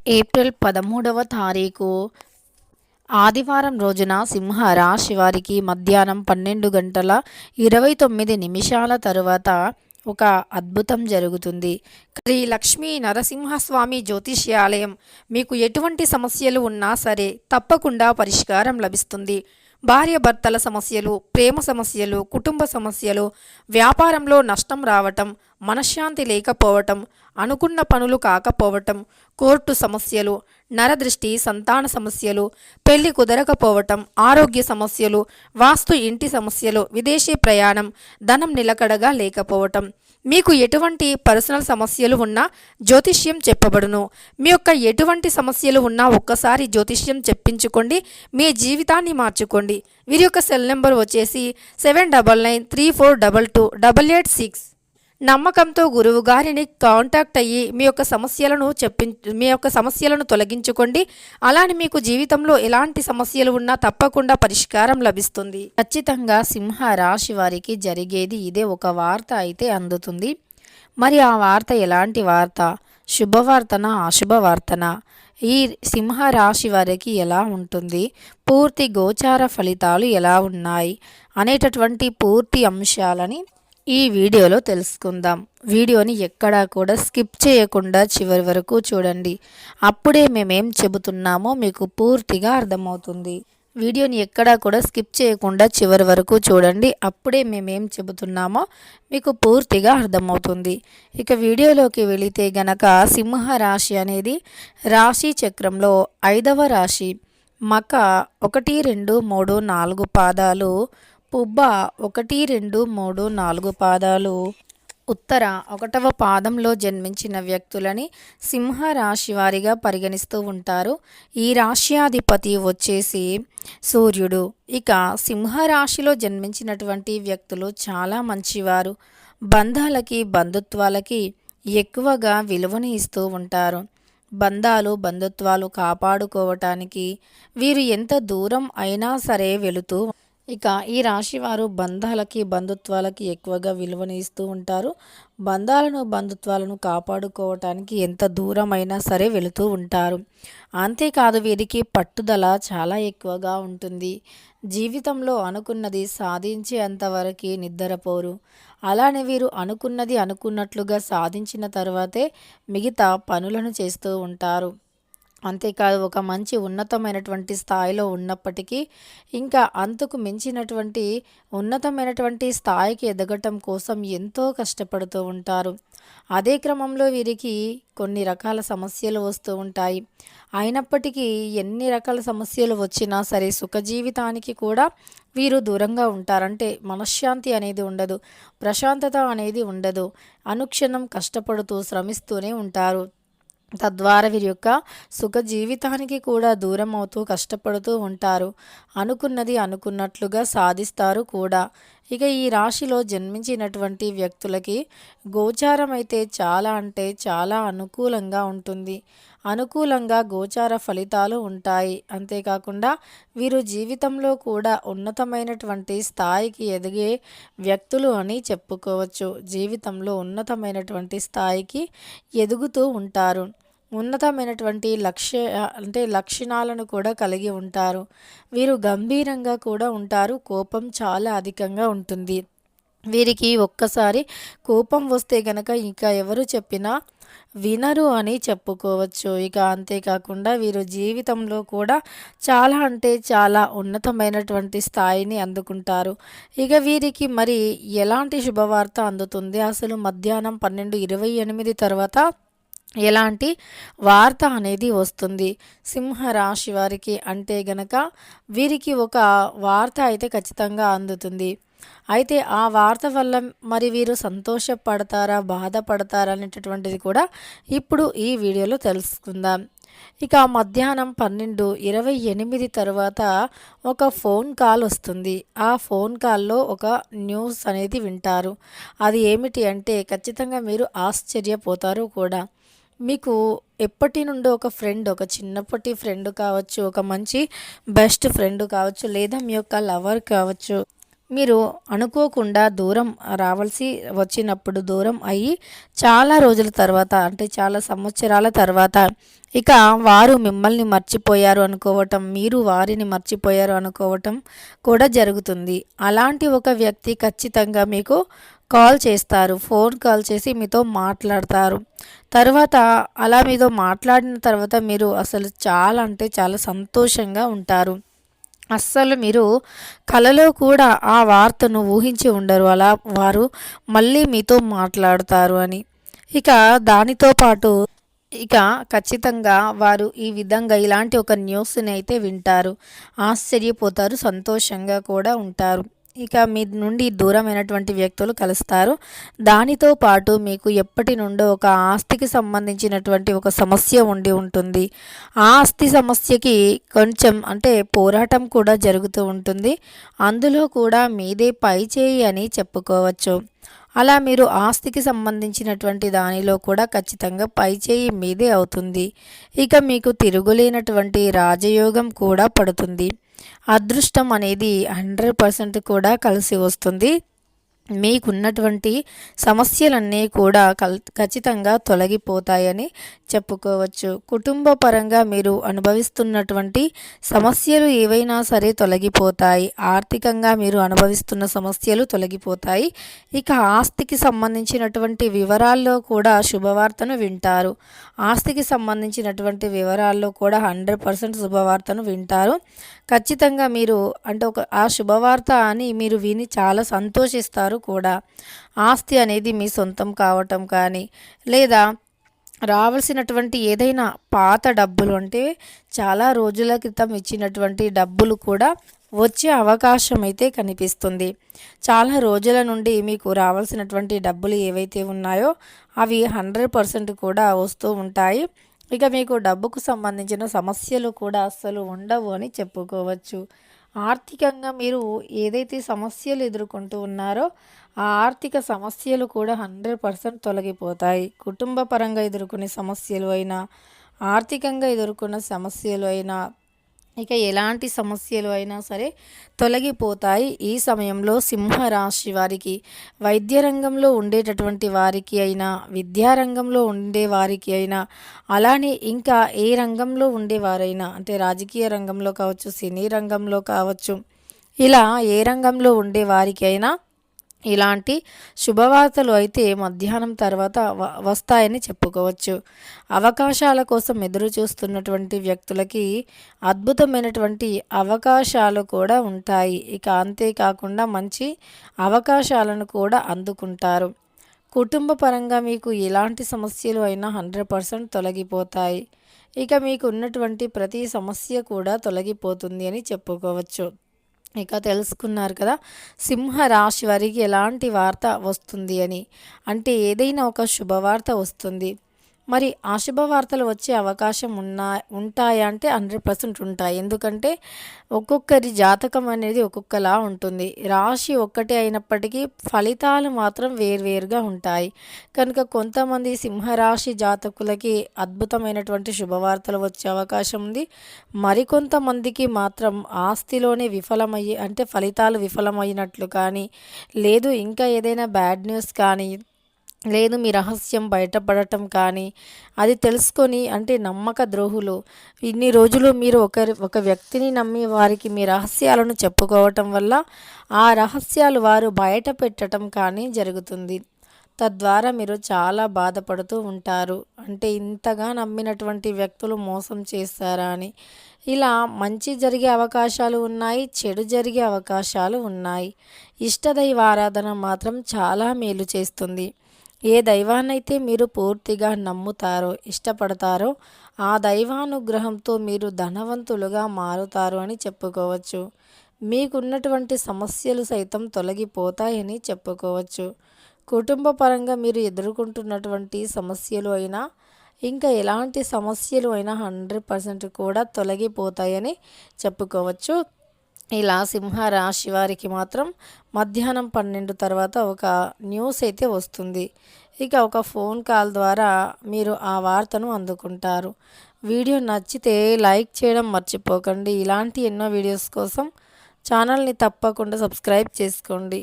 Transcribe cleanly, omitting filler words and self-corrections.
April 13వ తారీఖు ఆదివారం రోజున సింహ రాశి వారికి మధ్యాహ్నం 12 గంటల 29 నిమిషాల తరువాత ఒక అద్భుతం జరుగుతుంది. శ్రీ లక్ష్మీ నరసింహస్వామి జ్యోతిష్యాలయం మీకు ఎటువంటి సమస్యలు ఉన్నా సరే తప్పకుండా పరిష్కారం లభిస్తుంది. భార్యాభర్తల సమస్యలు, ప్రేమ సమస్యలు, కుటుంబ సమస్యలు, వ్యాపారంలో నష్టం రావటం, మనశ్శాంతి లేకపోవటం, అనుకున్న పనులు కాకపోవటం, కోర్టు సమస్యలు, నరదృష్టి, సంతాన సమస్యలు, పెళ్లి కుదరకపోవటం, ఆరోగ్య సమస్యలు, వాస్తు ఇంటి సమస్యలు, విదేశీ ప్రయాణం, ధనం నిలకడగా లేకపోవటం, మీకు ఎటువంటి పర్సనల్ సమస్యలు ఉన్నా జ్యోతిష్యం చెప్పబడును. మీ యొక్క ఎటువంటి సమస్యలు ఉన్నా ఒక్కసారి జ్యోతిష్యం చెప్పించుకోండి, మీ జీవితాన్ని మార్చుకోండి. వీరి యొక్క సెల్ నెంబర్ వచ్చేసి 7993422886. నమ్మకంతో గురువు గారిని కాంటాక్ట్ అయ్యి మీ యొక్క సమస్యలను తొలగించుకోండి. అలానే మీకు జీవితంలో ఎలాంటి సమస్యలు ఉన్నా తప్పకుండా పరిష్కారం లభిస్తుంది. ఖచ్చితంగా సింహ రాశి వారికి జరిగేది ఇదే. ఒక వార్త అయితే అందుతుంది. మరి ఆ వార్త ఎలాంటి వార్త? శుభవార్తనా, అశుభవార్తనా? ఈ సింహ రాశి వారికి ఎలా ఉంటుంది, పూర్తి గోచార ఫలితాలు ఎలా ఉన్నాయి అనేటటువంటి పూర్తి అంశాలని ఈ వీడియోలో తెలుసుకుందాం. వీడియోని ఎక్కడా కూడా స్కిప్ చేయకుండా చివరి వరకు చూడండి. అప్పుడే మేమేం చెబుతున్నామో మీకు పూర్తిగా అర్థమవుతుంది. వీడియోని ఎక్కడా కూడా స్కిప్ చేయకుండా చివరి వరకు చూడండి. అప్పుడే మేమేం చెబుతున్నామో మీకు పూర్తిగా అర్థమవుతుంది. ఇక వీడియోలోకి వెళితే గనక సింహ రాశి అనేది రాశి చక్రంలో 5వ రాశి. మక 1, 2, 3, 4 పాదాలు, పుబ్బ 1, 2, 3, 4 పాదాలు, ఉత్తర 1వ పాదంలో జన్మించిన వ్యక్తులని సింహ రాశి వారిగా పరిగణిస్తూ ఉంటారు. ఈ రాశ్యాధిపతి వచ్చేసి సూర్యుడు. ఇక సింహ రాశిలో జన్మించినటువంటి వ్యక్తులు చాలా మంచివారు. బంధాలకి, బంధుత్వాలకి ఎక్కువగా విలువని ఇస్తూ ఉంటారు. బంధుత్వాలు కాపాడుకోవటానికి వీరు ఎంత దూరం అయినా సరే వెళుతూ, ఇక ఈ రాశి వారు బంధాలకి, బంధుత్వాలకి ఎక్కువగా విలువని ఇస్తూ ఉంటారు. బంధుత్వాలను కాపాడుకోవటానికి ఎంత దూరమైనా సరే వెళుతూ ఉంటారు. అంతేకాదు వీరికి పట్టుదల చాలా ఎక్కువగా ఉంటుంది. జీవితంలో అనుకున్నది సాధించేంతవరకు నిద్రపోరు. అలానే వీరు అనుకున్నది అనుకున్నట్లుగా సాధించిన తర్వాతే మిగతా పనులను చేస్తూ ఉంటారు. అంతేకాదు ఒక మంచి ఉన్నతమైనటువంటి స్థాయిలో ఉన్నప్పటికీ ఇంకా అంతకు మించినటువంటి ఉన్నతమైనటువంటి స్థాయికి ఎదగటం కోసం ఎంతో కష్టపడుతూ ఉంటారు. అదే క్రమంలో వీరికి కొన్ని రకాల సమస్యలు వస్తూ ఉంటాయి. అయినప్పటికీ ఎన్ని రకాల సమస్యలు వచ్చినా సరే సుఖ జీవితానికి కూడా వీరు దూరంగా ఉంటారంటే మనశ్శాంతి అనేది ఉండదు, ప్రశాంతత అనేది ఉండదు. అనుక్షణం కష్టపడుతూ శ్రమిస్తూనే ఉంటారు. తద్వారా వీరి యొక్క సుఖ జీవితానికి కూడా దూరం అవుతూ కష్టపడుతూ ఉంటారు. అనుకున్నది అనుకున్నట్లుగా సాధిస్తారు కూడా. ఇక ఈ రాశిలో జన్మించినటువంటి వ్యక్తులకి గోచారం అయితే చాలా అంటే చాలా అనుకూలంగా ఉంటుంది. అనుకూలంగా గోచార ఫలితాలు ఉంటాయి. అంతేకాకుండా వీరు జీవితంలో కూడా ఉన్నతమైనటువంటి స్థాయికి ఎదిగే వ్యక్తులు అని చెప్పుకోవచ్చు. జీవితంలో ఉన్నతమైనటువంటి స్థాయికి ఎదుగుతూ ఉంటారు. ఉన్నతమైనటువంటి లక్షణాలను కూడా కలిగి ఉంటారు. వీరు గంభీరంగా కూడా ఉంటారు. కోపం చాలా అధికంగా ఉంటుంది. వీరికి ఒక్కసారి కోపం వస్తే గనక ఇంకా ఎవరు చెప్పినా వినరు అని చెప్పుకోవచ్చు. ఇక అంతేకాకుండా వీరు జీవితంలో కూడా చాలా అంటే చాలా ఉన్నతమైనటువంటి స్థాయిని అందుకుంటారు. ఇక వీరికి మరి ఎలాంటి శుభవార్త అందుతుంది? అసలు మధ్యాహ్నం 12:28 తర్వాత ఎలాంటి వార్త అనేది వస్తుంది సింహ రాశి వారికి అంటే గనక వీరికి ఒక వార్త అయితే ఖచ్చితంగా అందుతుంది. అయితే ఆ వార్త వల్ల మరి వీరు సంతోషపడతారా, బాధపడతారా అనేటటువంటిది కూడా ఇప్పుడు ఈ వీడియోలో తెలుసుకుందాం. ఇక మధ్యాహ్నం 12:28 తర్వాత ఒక ఫోన్ కాల్ వస్తుంది. ఆ ఫోన్ కాల్లో ఒక న్యూస్ అనేది వింటారు. అది ఏమిటి అంటే ఖచ్చితంగా మీరు ఆశ్చర్యపోతారు కూడా. మీకు ఎప్పటి నుండో ఒక ఫ్రెండ్, ఒక చిన్నప్పటి ఫ్రెండ్ కావచ్చు, ఒక మంచి బెస్ట్ ఫ్రెండ్ కావచ్చు, లేదా మీ యొక్క లవర్ కావచ్చు, మీరు అనుకోకుండా దూరం రావాల్సి వచ్చినప్పుడు దూరం అయ్యి చాలా రోజుల తర్వాత అంటే చాలా సంవత్సరాల తర్వాత ఇక వారు మిమ్మల్ని మర్చిపోయారు అనుకోవటం, మీరు వారిని మర్చిపోయారు అనుకోవటం కూడా జరుగుతుంది. అలాంటి ఒక వ్యక్తి ఖచ్చితంగా మీకు కాల్ చేస్తారు. ఫోన్ కాల్ చేసి మీతో మాట్లాడతారు. తర్వాత అలా మీతో మాట్లాడిన తర్వాత మీరు అసలు చాలా అంటే చాలా సంతోషంగా ఉంటారు. అస్సలు మీరు కలలో కూడా ఆ వార్తను ఊహించి ఉండరు. అలా వారు మళ్ళీ మీతో మాట్లాడతారు అని. ఇక దానితో పాటు ఇక ఖచ్చితంగా వారు ఈ విధంగా ఇలాంటి ఒక న్యూస్‌ని అయితే వింటారు. ఆశ్చర్యపోతారు, సంతోషంగా కూడా ఉంటారు. ఇక మీ నుండి దూరమైనటువంటి వ్యక్తులు కలుస్తారు. దానితో పాటు మీకు ఎప్పటి నుండో ఒక ఆస్తికి సంబంధించినటువంటి ఒక సమస్య ఉండి ఉంటుంది. ఆ ఆస్తి సమస్యకి కొంచెం అంటే పోరాటం కూడా జరుగుతూ ఉంటుంది. అందులో కూడా మీదే పైచేయి అని చెప్పుకోవచ్చు. అలా మీరు ఆస్తికి సంబంధించినటువంటి దానిలో కూడా ఖచ్చితంగా పైచేయి మీదే అవుతుంది. ఇక మీకు తిరుగులేనటువంటి రాజయోగం కూడా పడుతుంది. అదృష్టం అనేది 100% కూడా కలిసి వస్తుంది. మీకున్నటువంటి సమస్యలన్నీ కూడా ఖచ్చితంగా తొలగిపోతాయని చెప్పుకోవచ్చు. కుటుంబ పరంగా మీరు అనుభవిస్తున్నటువంటి సమస్యలు ఏవైనా సరే తొలగిపోతాయి. ఆర్థికంగా మీరు అనుభవిస్తున్న సమస్యలు తొలగిపోతాయి. ఇక ఆస్తికి సంబంధించినటువంటి వివరాల్లో కూడా శుభవార్తను వింటారు. ఆస్తికి సంబంధించినటువంటి వివరాల్లో కూడా 100% శుభవార్తను వింటారు. ఖచ్చితంగా మీరు అంటే ఆ శుభవార్త అని మీరు విని చాలా సంతోషిస్తారు కూడా. ఆస్తి అనేది మీ సొంతం కావటం కానీ లేదా రావాల్సినటువంటి ఏదైనా పాత డబ్బులు అంటే చాలా రోజుల క్రితం ఇచ్చినటువంటి డబ్బులు కూడా వచ్చే అవకాశం అయితే కనిపిస్తుంది. చాలా రోజుల నుండి మీకు రావాల్సినటువంటి డబ్బులు ఏవైతే ఉన్నాయో అవి 100% కూడా వస్తూ ఉంటాయి. ఇక మీకు డబ్బుకు సంబంధించిన సమస్యలు కూడా అస్సలు ఉండవు అని చెప్పుకోవచ్చు. ఆర్థికంగా మీరు ఏదైతే సమస్యలు ఎదుర్కొంటూ ఉన్నారో ఆ ఆర్థిక సమస్యలు కూడా 100% తొలగిపోతాయి. కుటుంబ పరంగా ఎదుర్కొనే సమస్యలు అయినా, ఆర్థికంగా ఎదుర్కొన్న సమస్యలు అయినా, ఇక ఎలాంటి సమస్యలు అయినా సరే తొలగిపోతాయి. ఈ సమయంలో సింహరాశి వారికి వైద్య రంగంలో ఉండేటటువంటి వారికి అయినా, విద్యారంగంలో ఉండే వారికి అయినా, అలానే ఇంకా ఏ రంగంలో ఉండేవారైనా అంటే రాజకీయ రంగంలో కావచ్చు, సినీ రంగంలో కావచ్చు, ఇలా ఏ రంగంలో ఉండే వారికి అయినా ఇలాంటి శుభవార్తలు అయితే మధ్యాహ్నం తర్వాత వస్తాయని చెప్పుకోవచ్చు. అవకాశాల కోసం ఎదురు చూస్తున్నటువంటి వ్యక్తులకి అద్భుతమైనటువంటి అవకాశాలు కూడా ఉంటాయి. ఇక అంతేకాకుండా మంచి అవకాశాలను కూడా అందుకుంటారు. కుటుంబ పరంగా మీకు ఎలాంటి సమస్యలు అయినా 100% తొలగిపోతాయి. ఇక మీకు ఉన్నటువంటి ప్రతి సమస్య కూడా తొలగిపోతుంది అని చెప్పుకోవచ్చు. ఇక తెలుసుకున్నారు కదా, సింహరాశి వారికి ఎలాంటి వార్త వస్తుంది అని. అంటే ఏదైనా ఒక శుభవార్త వస్తుంది. మరి ఆ శుభవార్తలు వచ్చే అవకాశం ఉంటాయా అంటే 100% ఉంటాయి. ఎందుకంటే ఒక్కొక్కరి జాతకం అనేది ఒక్కొక్కలా ఉంటుంది. రాశి ఒక్కటే అయినప్పటికీ ఫలితాలు మాత్రం వేర్వేరుగా ఉంటాయి. కనుక కొంతమంది సింహరాశి జాతకులకి అద్భుతమైనటువంటి శుభవార్తలు వచ్చే అవకాశం ఉంది. మరికొంతమందికి మాత్రం ఆస్తిలోనే విఫలమయ్యే అంటే ఫలితాలు విఫలమైనట్లు కానీ, లేదు ఇంకా ఏదైనా బ్యాడ్ న్యూస్ కానీ, లేదు మీ రహస్యం బయటపడటం కానీ, అది తెలుసుకొని అంటే నమ్మక ద్రోహులు ఇన్ని రోజులు మీరు ఒక వ్యక్తిని నమ్మి వారికి మీ రహస్యాలను చెప్పుకోవటం వల్ల ఆ రహస్యాలు వారు బయట పెట్టడం కానీ జరుగుతుంది. తద్వారా మీరు చాలా బాధపడుతూ ఉంటారు. అంటే ఇంతగా నమ్మినటువంటి వ్యక్తులు మోసం చేస్తారా అని. ఇలా మంచి జరిగే అవకాశాలు ఉన్నాయి, చెడు జరిగే అవకాశాలు ఉన్నాయి. ఇష్టదైవ ఆరాధన మాత్రం చాలా మేలు చేస్తుంది. ఏ దైవాన్నైతే మీరు పూర్తిగా నమ్ముతారో, ఇష్టపడతారో ఆ దైవానుగ్రహంతో మీరు ధనవంతులుగా మారుతారు అని చెప్పుకోవచ్చు. మీకున్నటువంటి సమస్యలు సైతం తొలగిపోతాయని చెప్పుకోవచ్చు. కుటుంబ పరంగా మీరు ఎదుర్కొంటున్నటువంటి సమస్యలు అయినా, ఇంకా ఎలాంటి సమస్యలు అయినా 100% కూడా తొలగిపోతాయని చెప్పుకోవచ్చు. ఇలా సింహరాశి వారికి మాత్రం మధ్యాహ్నం 12 తర్వాత ఒక న్యూస్ అయితే వస్తుంది. ఇక ఒక ఫోన్ కాల్ ద్వారా మీరు ఆ వార్తను అందుకుంటారు. వీడియో నచ్చితే లైక్ చేయడం మర్చిపోకండి. ఇలాంటి ఎన్నో వీడియోస్ కోసం ఛానల్ని తప్పకుండా సబ్స్క్రైబ్ చేసుకోండి.